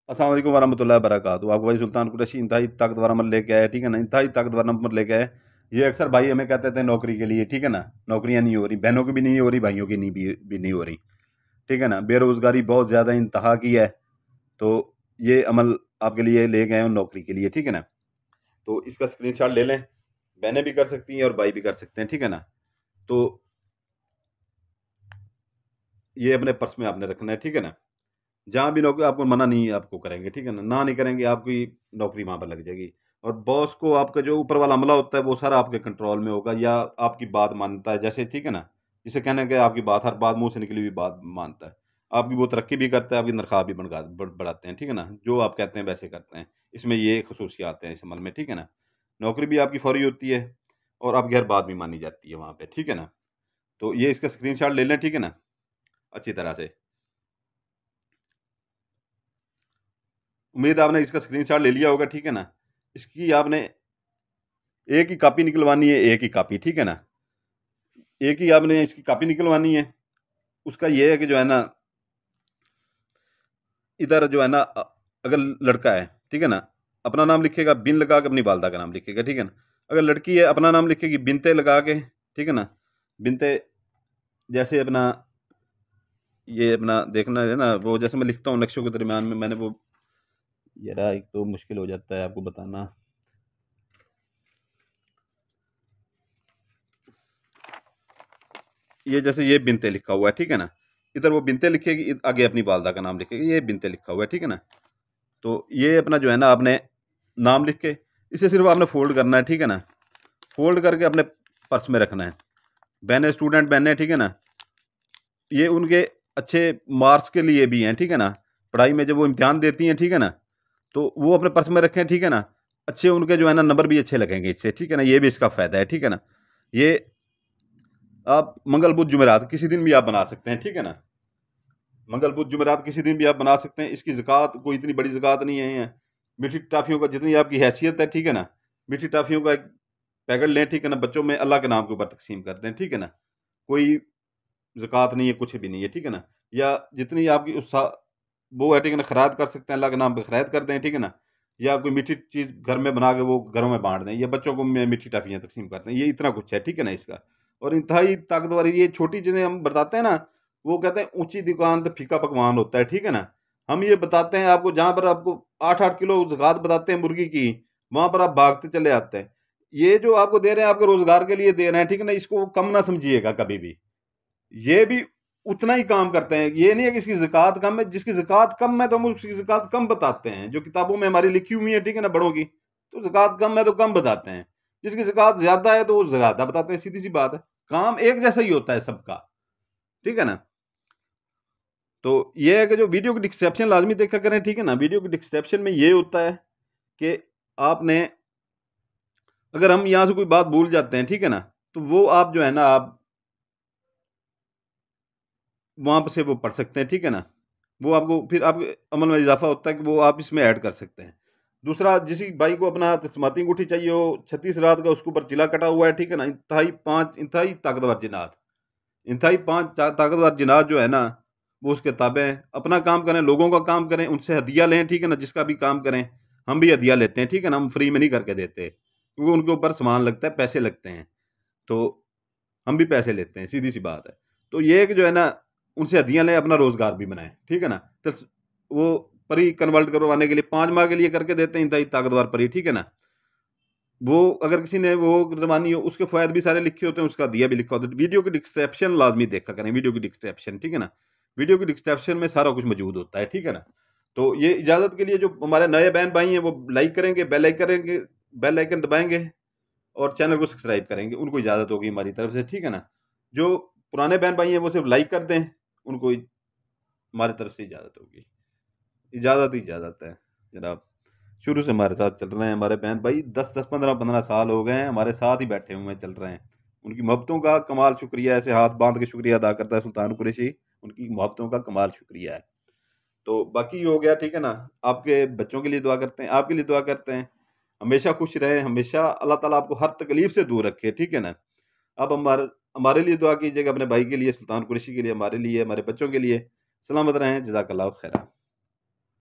अस्सलाम वालेकुम वरहमतुल्लाहि वबरकातुहू। आपको भाई सुल्तान कुरैशी इंतहाई ताकतवर अमल लेके आया, ठीक है ना। इंतहाई ताकतवर नंबर लेके आए। ये अक्सर भाई हमें कहते थे नौकरी के लिए, ठीक है ना। नौकरियां नहीं हो रही, बहनों की भी नहीं हो रही, भाइयों की भी नहीं हो रही, ठीक है ना। बेरोज़गारी बहुत ज़्यादा इंतहा की है। तो ये अमल आपके लिए ले गए हैं नौकरी के लिए, ठीक है ना। तो इसका स्क्रीनशॉट ले लें, बहनें भी कर सकती हैं और भाई भी कर सकते हैं, ठीक है ना। तो ये अपने पर्स में आपने रखना है, ठीक है ना। जहाँ भी नौकरी आपको मना नहीं आपको करेंगे, ठीक है ना। ना नहीं करेंगे, आपकी नौकरी वहाँ पर लग जाएगी। और बॉस को आपका जो ऊपर वाला अमला होता है वो सारा आपके कंट्रोल में होगा, या आपकी बात मानता है, जैसे, ठीक है ना। जिसे कहना है कि आपकी बात, हर बात मुंह से निकली हुई बात मानता है। आपकी वो तरक्की भी करता है, आपकी तनख्वाह भी बढ़ाते हैं, ठीक है ना। जो आप कहते हैं वैसे करते हैं। इसमें ये खसूसियात हैं इस अमल में, ठीक है ना। नौकरी भी आपकी फौरी होती है और आपकी हर बात भी मानी जाती है वहाँ पर, ठीक है ना। तो ये इसका स्क्रीन ले लें, ठीक है ना, अच्छी तरह से। उम्मीद आपने इसका स्क्रीनशॉट ले लिया होगा, ठीक है ना। इसकी आपने एक ही कॉपी निकलवानी है, एक ही कॉपी, ठीक है ना। एक ही आपने इसकी कॉपी निकलवानी है। उसका ये है कि जो है ना, इधर जो है ना, अगर लड़का है, ठीक है ना, अपना नाम लिखेगा, बिन लगा के अपनी वालदा का नाम लिखेगा, ठीक है ना। अगर लड़की है, अपना नाम लिखेगी बिनते लगा के, ठीक है ना। बिनते, जैसे अपना ये अपना देखना है ना, वो जैसे मैं लिखता हूँ नक्शों के दरमियान में, मैंने वो, यार एक तो मुश्किल हो जाता है आपको बताना। ये जैसे ये बिनते लिखा हुआ है, ठीक है ना। इधर वो बिनते लिखेगी, आगे अपनी वालदा का नाम लिखेगी, ये बिनते लिखा हुआ है, ठीक है ना। तो ये अपना जो है ना, आपने नाम लिख के इसे सिर्फ आपने फोल्ड करना है, ठीक है ना। फोल्ड करके अपने पर्स में रखना है। बहनें, स्टूडेंट बहनें, ठीक है ना, ये उनके अच्छे मार्क्स के लिए भी हैं, ठीक है ना। पढ़ाई में जब वो इम्तिहान देती हैं, ठीक है ना, तो वो अपने पर्स में रखें, ठीक है ना। अच्छे उनके जो है ना नंबर भी अच्छे लगेंगे इससे, ठीक है ना। ये भी इसका फ़ायदा है, ठीक है ना। ये आप मंगल बुध जुमेरात किसी दिन भी आप बना सकते हैं, ठीक है ना। मंगल बुध जुमेरात किसी दिन भी आप बना सकते हैं। इसकी ज़कात कोई इतनी बड़ी ज़कात नहीं है। मीठी टॉफ़ियों का जितनी आपकी हैसियत है, ठीक है ना, मीठी टॉफ़ियों का एक पैकेट लें, ठीक है ना। बच्चों में अल्लाह के नाम के ऊपर तकसीम कर दें, ठीक है ना। कोई ज़कात नहीं है, कुछ भी नहीं है, ठीक है ना। या जितनी आपकी उस वो है, ठीक है ना, खैरात कर सकते हैं, अल्लाह के नाम पर खैरात कर दें, ठीक है ना। या कोई मीठी चीज़ घर में बना के वो घरों में बांट दें, या बच्चों को मीठी टॉफ़ियाँ तकसीम कर दें। ये इतना कुछ है, ठीक है ना इसका। और इंतहाई ताकतवर ये छोटी चीज़ें हम बताते हैं ना, वो कहते हैं ऊंची दुकान तो फीका पकवान होता है, ठीक है ना। हम ये बताते हैं आपको, जहाँ पर आपको 8-8 किलो ज़कात बताते हैं मुर्गी की, वहाँ पर आप भागते चले आते हैं। ये जो आपको दे रहे हैं, आपके रोज़गार के लिए दे रहे हैं, ठीक है ना। इसको कम ना समझिएगा कभी भी। ये भी उतना ही काम करते हैं। ये नहीं है कि इसकी ज़कात कम है। जिसकी ज़कात कम है तो हम उसकी ज़कात कम बताते हैं, जो किताबों में हमारी लिखी हुई है, ठीक है ना, बड़ों की। तो ज़कात कम है तो कम बताते हैं। जिसकी ज़कात ज़्यादा है तो वो ज़्यादा बताते हैं, सीधी सी बात है। काम एक जैसा ही होता है सबका, ठीक है ना। तो ये है कि जो वीडियो की डिस्क्रिप्शन लाजमी देखा करें, ठीक है ना। वीडियो की डिस्क्रिप्शन में ये होता है कि आपने, अगर हम यहाँ से कोई बात भूल जाते हैं, ठीक है ना, तो वो आप जो है ना, आप वहाँ पर से वो पढ़ सकते हैं, ठीक है ना। वो आपको फिर आपके अमल में इजाफा होता है कि वो आप इसमें ऐड कर सकते हैं। दूसरा, जिस भाई को अपना तस्माती अंगूठी चाहिए हो 36 रात का, उसके ऊपर चिला कटा हुआ है, ठीक है ना। इंतहाई ताकतवर जिनात, इंतहाई 5 ताकतवर जिनात जो है ना, वो उसके ताबे हैं। अपना काम करें, लोगों का काम करें, उनसे हदिया लें, ठीक है ना। जिसका भी काम करें, हम भी हदिया लेते हैं, ठीक है ना। हम फ्री में नहीं करके देते, क्योंकि उनके ऊपर सामान लगता है, पैसे लगते हैं। तो हम भी पैसे लेते हैं, सीधी सी बात है। तो ये कि जो है ना, उनसे हदियाँ लें, अपना रोज़गार भी बनाएं, ठीक है ना। तो वो परी कन्वर्ट करवाने के लिए 5 माह के लिए करके देते हैं, इंतहाई ताकतवर परी, ठीक है ना। वो अगर किसी ने वो करवानी हो, उसके फ़ायदे भी सारे लिखे होते हैं, उसका दिया भी लिखा होता है। वीडियो की डिस्क्रिप्शन लाजमी देखा करें, वीडियो की डिस्क्रिप्शन, ठीक है ना। वीडियो की डिस्क्रिप्शन में सारा कुछ मौजूद होता है, ठीक है ना। तो ये इजाज़त के लिए जो हमारे नए बहन भाई हैं, वो लाइक करेंगे, बेल आइकन दबाएंगे और चैनल को सब्सक्राइब करेंगे, उनको इजाज़त होगी हमारी तरफ से, ठीक है ना। जो पुराने बहन भाई हैं वो सिर्फ लाइक कर दें, उनको हमारी तरफ से इजाज़त होगी। इजाज़त ही इजाज़त है जनाब। शुरू से हमारे साथ चल रहे हैं हमारे बहन भाई, 10-10, 15-15 साल हो गए हैं हमारे साथ ही बैठे हुए हैं, चल रहे हैं। उनकी मोहब्बतों का कमाल शुक्रिया, ऐसे हाथ बांध के शुक्रिया अदा करता है सुल्तान कुरैशी। उनकी मोहब्बतों का कमाल शुक्रिया है। तो बाकी हो गया, ठीक है ना। आपके बच्चों के लिए दुआ करते हैं, आपके लिए दुआ करते हैं। हमेशा खुश रहें, हमेशा अल्लाह ताला आपको हर तकलीफ से दूर रखे, ठीक है ना। आप हमारे लिए दुआ कीजिएगा, अपने भाई के लिए, सुल्तान कुरैशी के लिए, हमारे लिए, हमारे बच्चों के लिए। सलामत रहें, जज़ाकल्लाह खैरा।